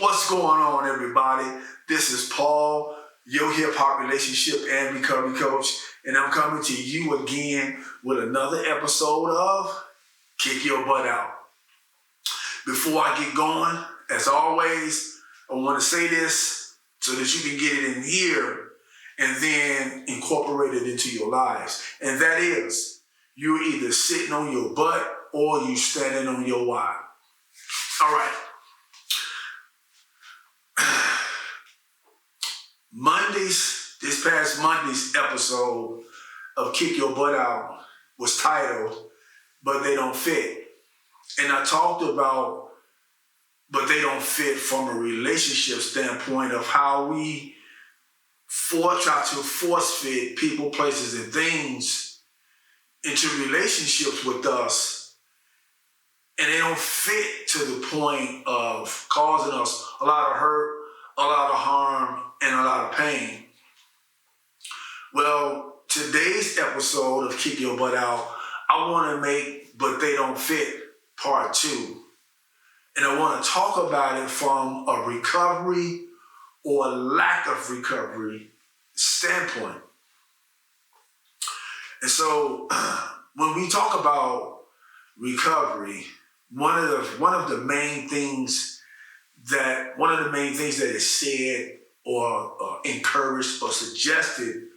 What's going on, everybody? This is Paul, your hip hop relationship and recovery coach, and I'm coming to you again with another episode of Kick Your Butt Out. Before I get going, as always, I want to say this so that you can get it in here and then incorporate it into your lives. And that is, you're either sitting on your butt or you standing on your why. All right. This past Monday's episode of Kick Your Butt Out was titled, But They Don't Fit. And I talked about, but they don't fit from a relationship standpoint of how we try to force fit people, places, and things into relationships with us. And they don't fit to the point of causing us a lot of hurt, a lot of harm, and a lot of pain. Well, today's episode of Kick Your Butt Out, I want to make But They Don't Fit Part 2. And I want to talk about it from a recovery or lack of recovery standpoint. And so when we talk about recovery, one of the main things that is said or encouraged or suggested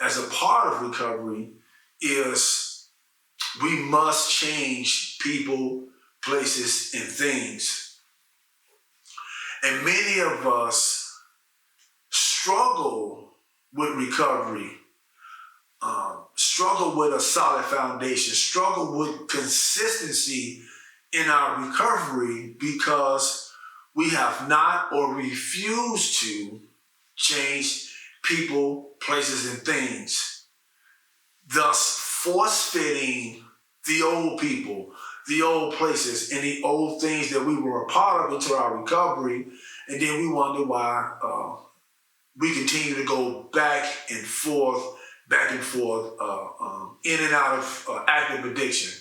as a part of recovery is we must change people, places, and things. And many of us struggle with recovery, struggle with a solid foundation, struggle with consistency in our recovery because we have not or refuse to change people, places, and things, thus force-fitting the old people, the old places, and the old things that we were a part of into our recovery, and then we wonder why we continue to go back and forth, in and out of active addiction.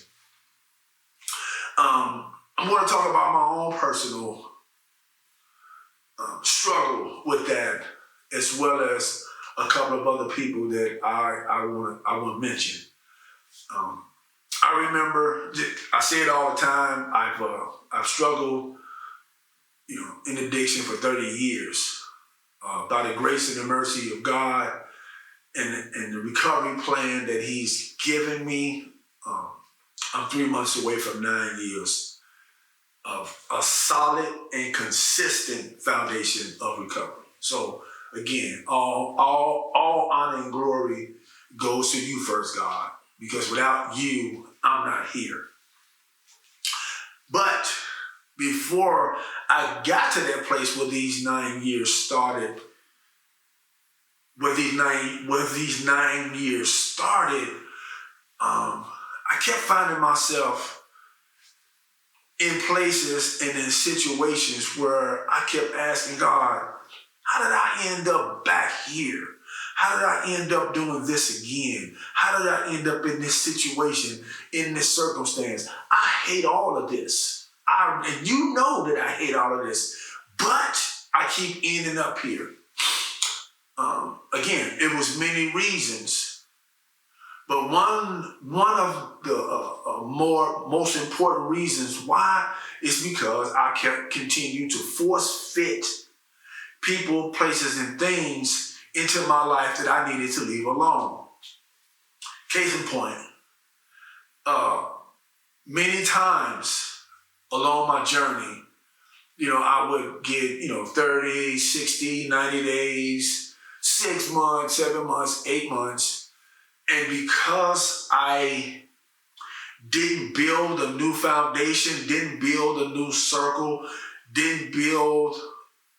I'm going to talk about my own personal struggle with that, as well as a couple of other people that I want to mention. I remember, I say it all the time, I've struggled, in addiction for 30 years. By the grace and the mercy of God and the recovery plan that He's given me, I'm 3 months away from 9 years of a solid and consistent foundation of recovery. So again, all honor and glory goes to you first, God, because without you, I'm not here. But before I got to that place where these 9 years started, I kept finding myself in places and in situations where I kept asking God, how did I end up back here? How did I end up doing this again? How did I end up in this situation, in this circumstance? I hate all of this. And you know that I hate all of this, but I keep ending up here. Again, it was many reasons, but one of the most important reasons why is because I kept continuing to force fit people, places, and things into my life that I needed to leave alone. Case in point, many times along my journey, I would get, 30, 60, 90 days, 6 months, 7 months, 8 months. And because I didn't build a new foundation, didn't build a new circle, didn't build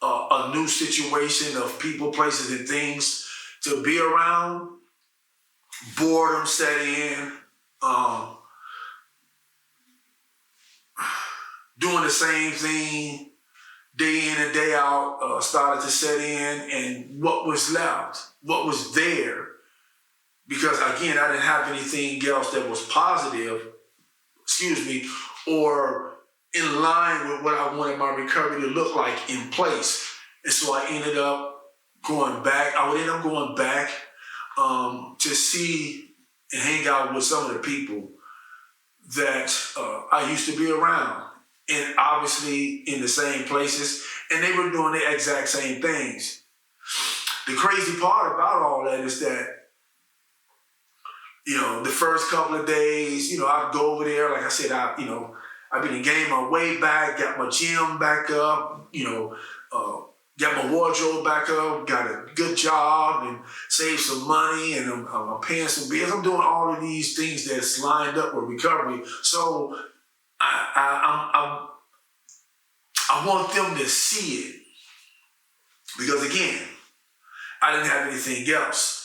a new situation of people, places, and things to be around, boredom set in, doing the same thing day in and day out started to set in, and what was left, what was there, because again, I didn't have anything else that was positive, or in line with what I wanted my recovery to look like in place. And so I ended up going back. I would end up going back to see and hang out with some of the people that I used to be around. And obviously in the same places. And they were doing the exact same things. The crazy part about all that is that, the first couple of days, I'd go over there. Like I said, I've been gained my weight back, got my gym back up, got my wardrobe back up, got a good job and saved some money, and I'm paying some bills. I'm doing all of these things that's lined up with recovery. So I want them to see it, because again, I didn't have anything else.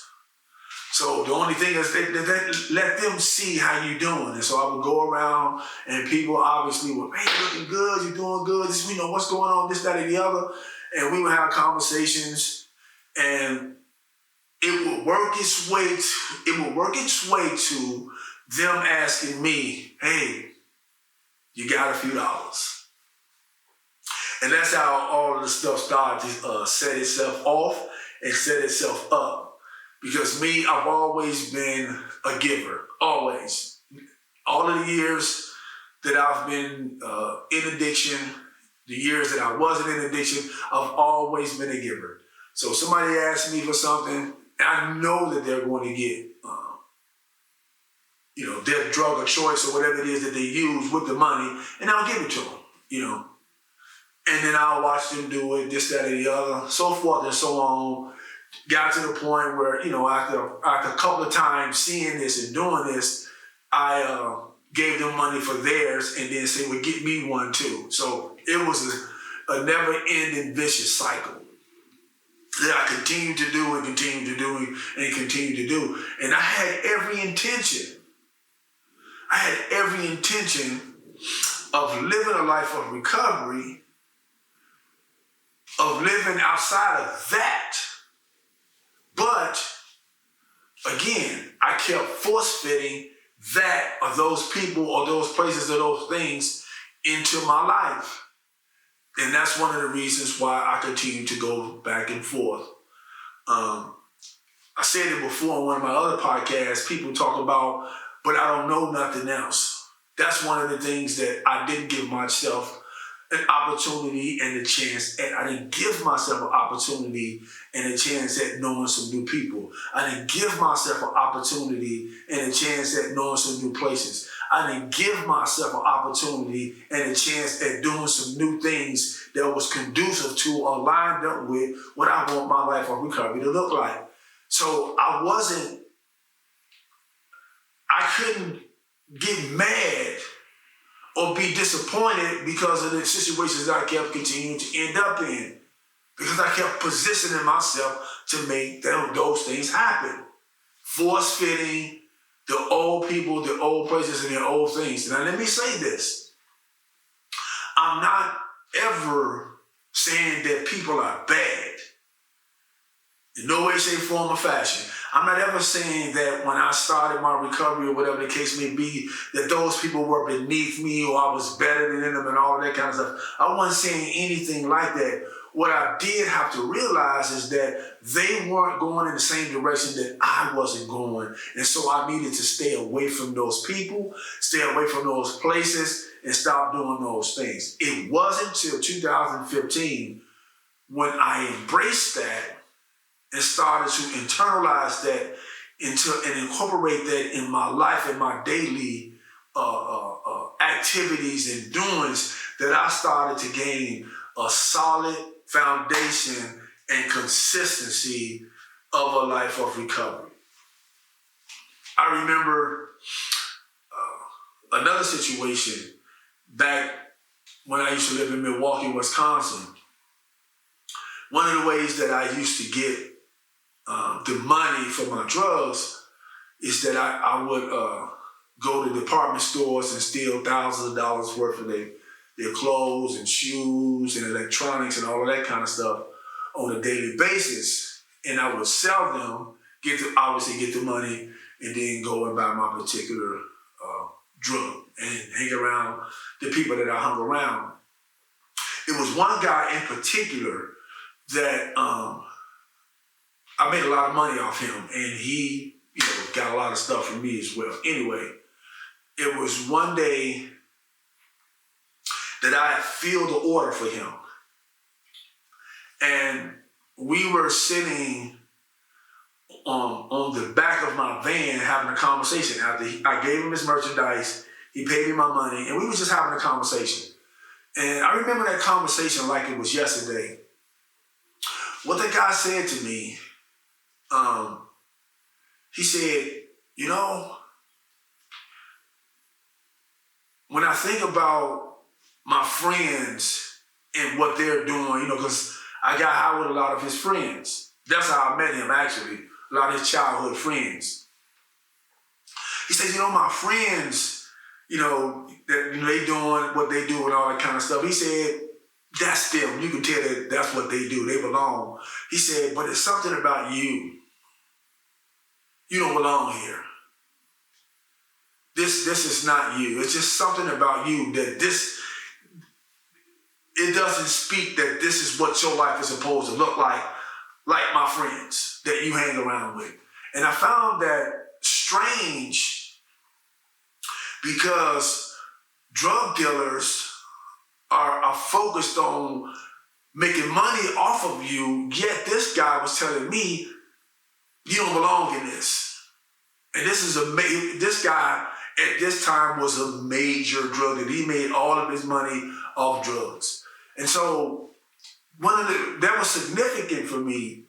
So the only thing is that let them see how you're doing. And so I would go around and people obviously were, hey, you're looking good, you're doing good, this, what's going on, this, that, and the other. And we would have conversations, and it would work its way to them asking me, hey, you got a few dollars. And that's how all of the stuff started to set itself off and set itself up. Because me, I've always been a giver, always. All of the years that I've been in addiction, the years that I wasn't in addiction, I've always been a giver. So somebody asks me for something, I know that they're going to get, their drug of choice or whatever it is that they use with the money, and I'll give it to them, And then I'll watch them do it, this, that, and the other, so forth and so on. Got to the point where, after a couple of times seeing this and doing this, I gave them money for theirs and then said, well, get me one too. So it was a never-ending vicious cycle that I continued to do and continued to do and continued to do. And I had every intention of living a life of recovery, of living outside of that. But again, I kept force-fitting that or those people or those places or those things into my life. And that's one of the reasons why I continue to go back and forth. I said it before on one of my other podcasts, people talk about, but I don't know nothing else. That's one of the things that I didn't give myself an opportunity and a chance at. I didn't give myself an opportunity and a chance at knowing some new people. I didn't give myself an opportunity and a chance at knowing some new places. I didn't give myself an opportunity and a chance at doing some new things that was conducive to or lined up with what I want my life of recovery to look like. So I couldn't get mad or be disappointed because of the situations that I kept continuing to end up in. Because I kept positioning myself to make those things happen. Force-fitting the old people, the old places, and the old things. Now let me say this. I'm not ever saying that people are bad. In no way, shape, form, or fashion. I'm not ever saying that when I started my recovery or whatever the case may be, that those people were beneath me or I was better than them and all of that kind of stuff. I wasn't saying anything like that. What I did have to realize is that they weren't going in the same direction that I wasn't going. And so I needed to stay away from those people, stay away from those places, and stop doing those things. It wasn't until 2015 when I embraced that and started to internalize that and incorporate that in my life and my daily activities and doings, that I started to gain a solid foundation and consistency of a life of recovery. I remember another situation back when I used to live in Milwaukee, Wisconsin. One of the ways that I used to get the money for my drugs is that I would go to department stores and steal thousands of dollars worth of their clothes and shoes and electronics and all of that kind of stuff on a daily basis. And I would sell them, obviously get the money, and then go and buy my particular drug and hang around the people that I hung around. It was one guy in particular that I made a lot of money off him, and he, got a lot of stuff from me as well. Anyway, it was one day that I had filled the order for him, and we were sitting on the back of my van having a conversation. After I gave him his merchandise, he paid me my money, and we were just having a conversation. And I remember that conversation like it was yesterday. What the guy said to me, he said, when I think about my friends and what they're doing, because I got high with a lot of his friends. That's how I met him, actually, a lot of his childhood friends. He says, my friends, that they doing what they do and all that kind of stuff. He said, that's them. You can tell that that's what they do. They belong. He said, but it's something about you. You don't belong here. This is not you. It's just something about you that it doesn't speak that this is what your life is supposed to look like my friends that you hang around with. And I found that strange because drug dealers are focused on making money off of you, yet this guy was telling me, you don't belong in this. And this guy at this time was a major drug dealer. He made all of his money off drugs. And so that was significant for me,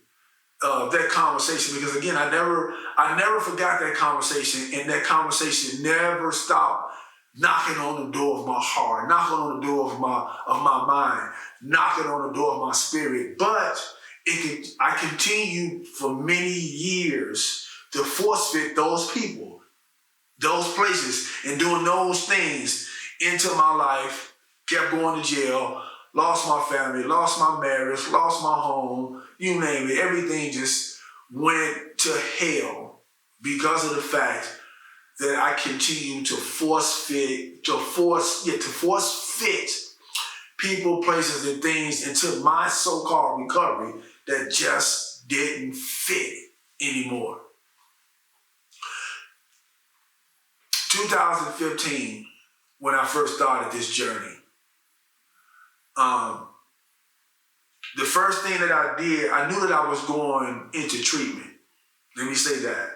that conversation, because again, I never forgot that conversation, and that conversation never stopped knocking on the door of my heart, knocking on the door of my mind, knocking on the door of my spirit. But I continued for many years to force fit those people, those places, and doing those things into my life. Kept going to jail, lost my family, lost my marriage, lost my home, you name it. Everything just went to hell because of the fact that I continued to force fit people, places, and things into my so-called recovery that just didn't fit anymore. 2015, when I first started this journey, the first thing that I did, I knew that I was going into treatment. Let me say that.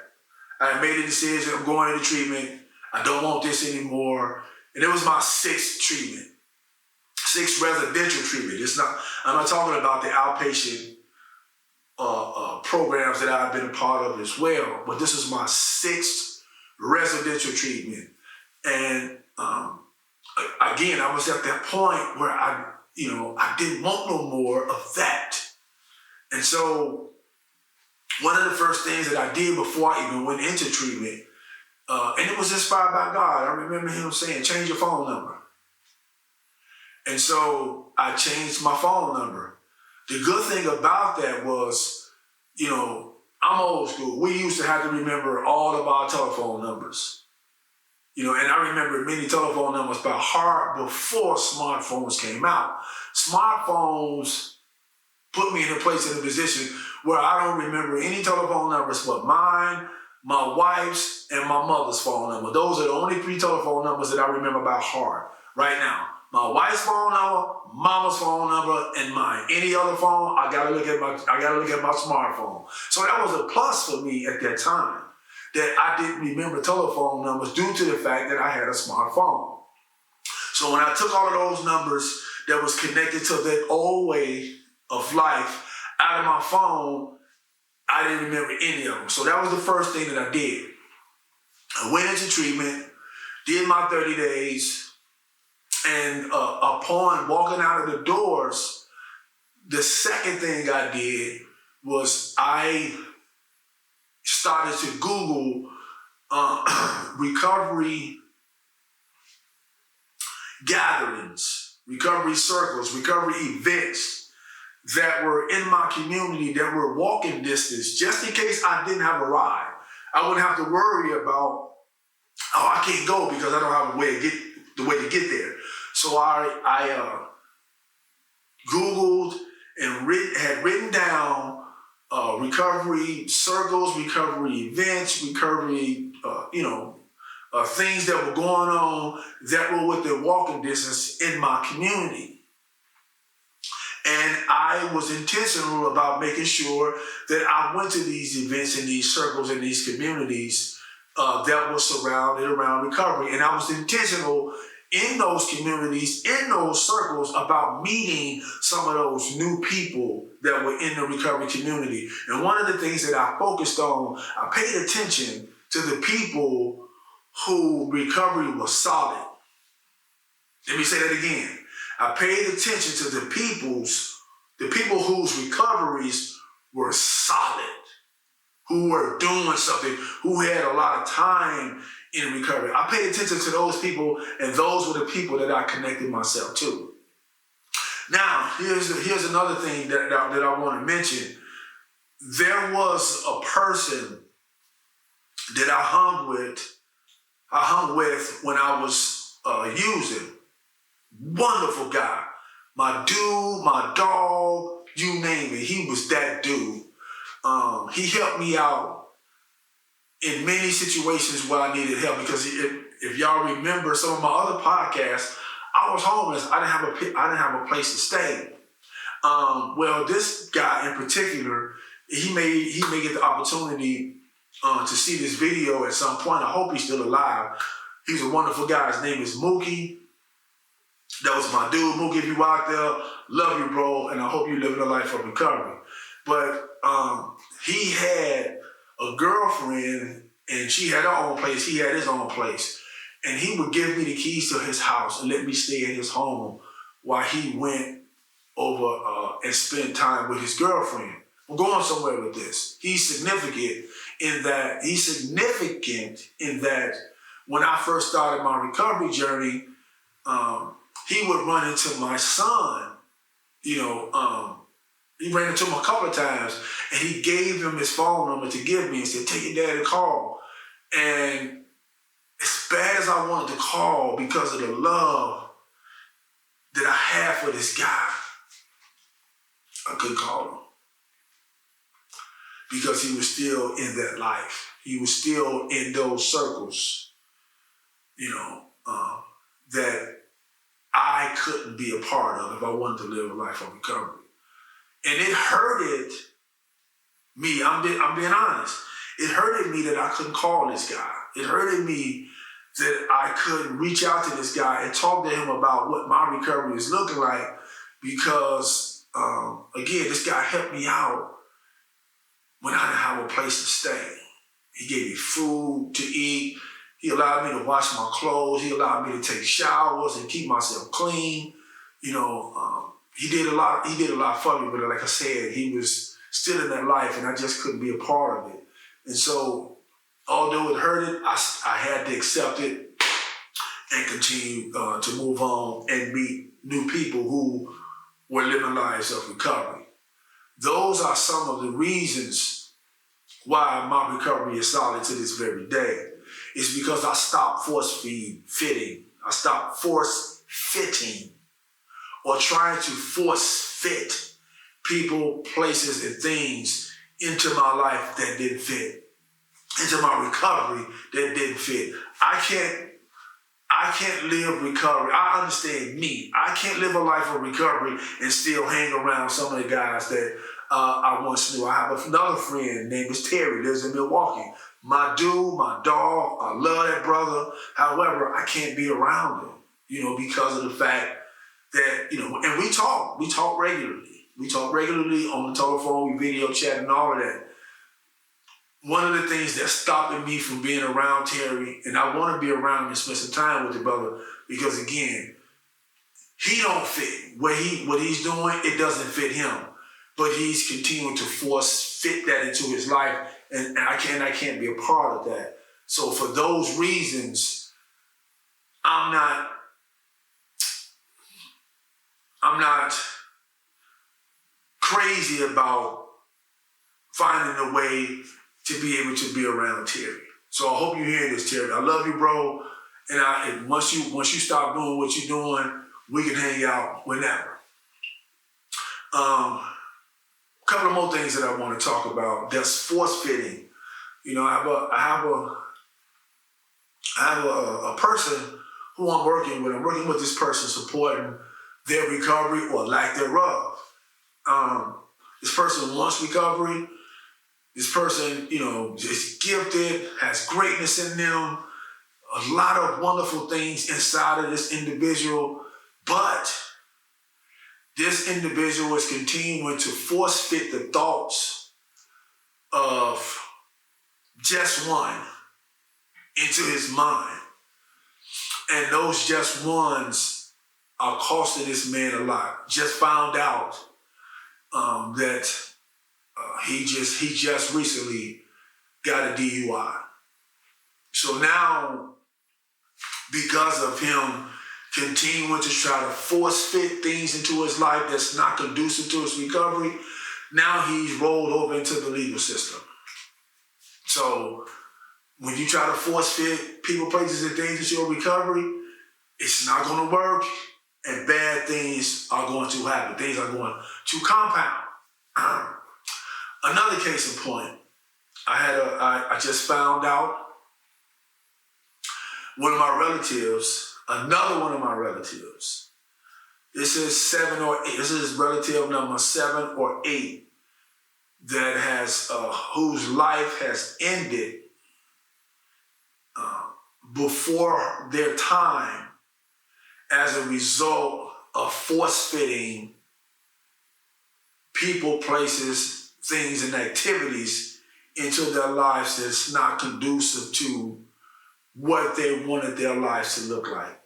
I made a decision, I'm going into treatment. I don't want this anymore. And it was my sixth treatment, sixth residential treatment. I'm not talking about the outpatient programs that I've been a part of as well, but this is my sixth residential treatment. And again, I was at that point where I didn't want no more of that. And so one of the first things that I did before I even went into treatment, and it was inspired by God. I remember him saying, change your phone number. And so I changed my phone number. The good thing about that was, I'm old school. We used to have to remember all of our telephone numbers. And I remember many telephone numbers by heart before smartphones came out. Smartphones put me in a position where I don't remember any telephone numbers but mine, my wife's, and my mother's phone number. Those are the only three telephone numbers that I remember by heart right now. My wife's phone number, mama's phone number, and mine. Any other phone, I gotta look at my smartphone. So that was a plus for me at that time, that I didn't remember telephone numbers due to the fact that I had a smartphone. So when I took all of those numbers that was connected to that old way of life out of my phone, I didn't remember any of them. So that was the first thing that I did. I went into treatment, did my 30 days, and upon walking out of the doors, the second thing I did was I started to Google recovery gatherings, recovery circles, recovery events that were in my community that were walking distance, just in case I didn't have a ride. I wouldn't have to worry about oh, I can't go because I don't have the way to get there. So I Googled and had written down recovery circles, recovery events, recovery, things that were going on that were within walking distance in my community. And I was intentional about making sure that I went to these events and these circles and these communities that were surrounded around recovery. And I was intentional in those communities, in those circles, about meeting some of those new people that were in the recovery community. And one of the things that I focused on, I paid attention to the people who recovery was solid. Let me say that again. I paid attention to the people whose recoveries were solid, who were doing something, who had a lot of time in recovery. I paid attention to those people, and those were the people that I connected myself to. Now, here's another thing that I want to mention. There was a person that I hung with when I was using. Wonderful guy. My dude, my dog, you name it. He was that dude. He helped me out in many situations where I needed help, because if y'all remember some of my other podcasts, I was homeless. I didn't have a place to stay. Well, this guy in particular, he may get the opportunity to see this video at some point. I hope he's still alive. He's a wonderful guy. His name is Mookie. That was my dude. Mookie, if you out there, love you, bro, and I hope you're living a life of recovery. But he had a girlfriend, and she had her own place. He had his own place. And he would give me the keys to his house and let me stay at his home while he went over and spent time with his girlfriend. I'm going somewhere with this. He's significant in that when I first started my recovery journey, he would run into my son. He ran into him a couple of times, and he gave him his phone number to give me and said, "Take your dad a call." And as bad as I wanted to call because of the love that I had for this guy, I couldn't call him because he was still in that life. He was still in those circles, that I couldn't be a part of if I wanted to live a life of recovery. And it hurted me. I'm being honest. It hurted me that I couldn't call this guy. It hurted me that I couldn't reach out to this guy and talk to him about what my recovery is looking like, because, again, this guy helped me out when I didn't have a place to stay. He gave me food to eat. He allowed me to wash my clothes. He allowed me to take showers and keep myself clean. He did a lot for me, but like I said, he was still in that life, and I just couldn't be a part of it. And so, although it hurted, I had to accept it and continue to move on and meet new people who were living lives of recovery. Those are some of the reasons why my recovery is solid to this very day. It's because I stopped fitting. I stopped force fitting or trying to force fit people, places, and things into my life that didn't fit, into my recovery that didn't fit. I can't live recovery. I understand me. I can't live a life of recovery and still hang around some of the guys that I once knew. I have another friend named Terry, lives in Milwaukee. My dude, my dog, I love that brother. However, I can't be around him, because of the fact that, and we talk regularly. We talk regularly on the telephone, we video chat and all of that. One of the things that's stopping me from being around Terry, and I want to be around him and spend some time with the brother, because again, he don't fit. What he's doing, it doesn't fit him. But he's continuing to force fit that into his life, and I can't be a part of that. So for those reasons, I'm not crazy about finding a way to be able to be around Terry. So I hope you hear this, Terry. I love you, bro. And once you stop doing what you're doing, we can hang out whenever. A couple of more things that I want to talk about. That's force fitting. You know, I have a person who I'm working with. I'm working with this person, supporting their recovery or lack thereof. This person wants recovery. This person, you know, is gifted, has greatness in them, a lot of wonderful things inside of this individual, but this individual is continuing to force fit the thoughts of just one into his mind. And those just ones are costing this man a lot. Just found out that he just recently got a DUI. So now, because of him continuing to try to force fit things into his life that's not conducive to his recovery, now he's rolled over into the legal system. So when you try to force fit people, places, and things into your recovery, it's not going to work, and bad things are going to happen. Things are going to compound. Another case in point, I just found out another one of my relatives, this is 7 or 8, this is relative number 7 or 8 that has, whose life has ended before their time as a result of force-fitting people, places, things, and activities into their lives that's not conducive to what they wanted their lives to look like.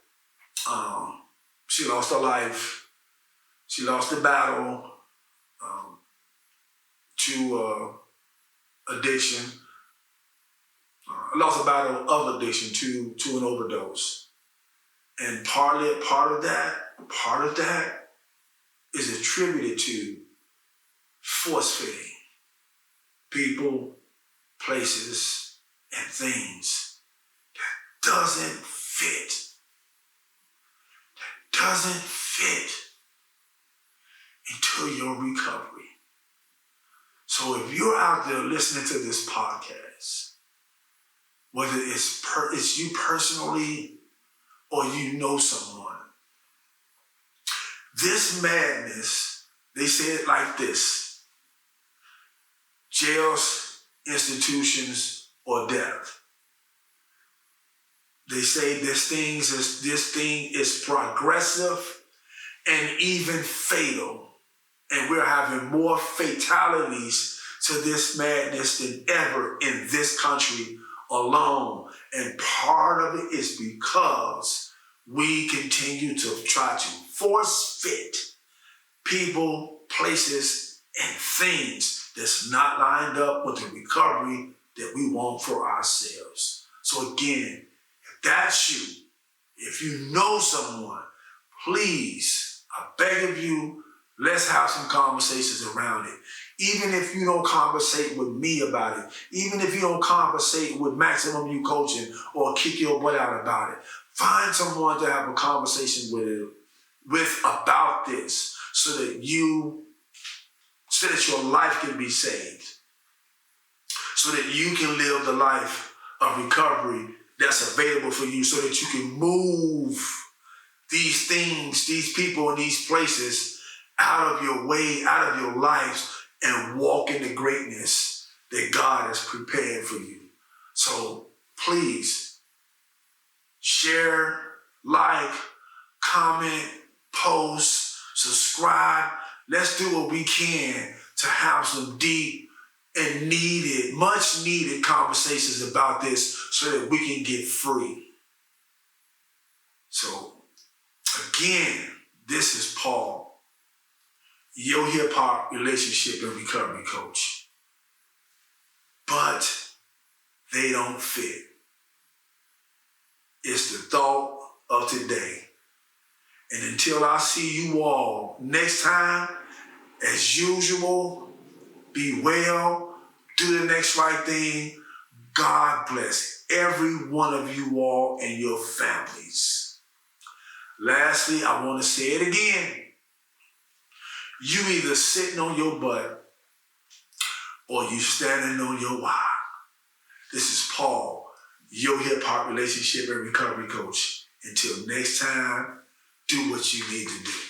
She lost her life. She lost the battle to addiction. Lost a battle of addiction to an overdose. And part of that is attributed to force-fitting people, places, and things that doesn't fit into your recovery. So if you're out there listening to this podcast, whether it's you personally or you know someone, this madness, they say it like this: jails, institutions, or death. They say this thing is progressive and even fatal. And we're having more fatalities to this madness than ever in this country alone. And part of it is because we continue to try to force fit people, places, and things that's not lined up with the recovery that we want for ourselves. So again, if that's you, if you know someone, please, I beg of you, let's have some conversations around it. Even if you don't conversate with me about it, even if you don't conversate with Maximum U Coaching or kick your butt out about it, find someone to have a conversation with about this so that your life can be saved, so that you can live the life of recovery that's available for you, so that you can move these things, these people, and these places out of your way, out of your lives, and walk in the greatness that God has prepared for you. So please share, like, comment, post, subscribe. Let's do what we can to have some deep and much needed conversations about this so that we can get free. So again, this is Paul, your hip-hop relationship and recovery coach. But they don't fit. It's the thought of today. And until I see you all next time, as usual, be well, do the next right thing, God bless every one of you all and your families. Lastly, I want to say it again. You either sitting on your butt or you standing on your why. This is Paul, your hip hop relationship and recovery coach. Until next time, do what you need to do.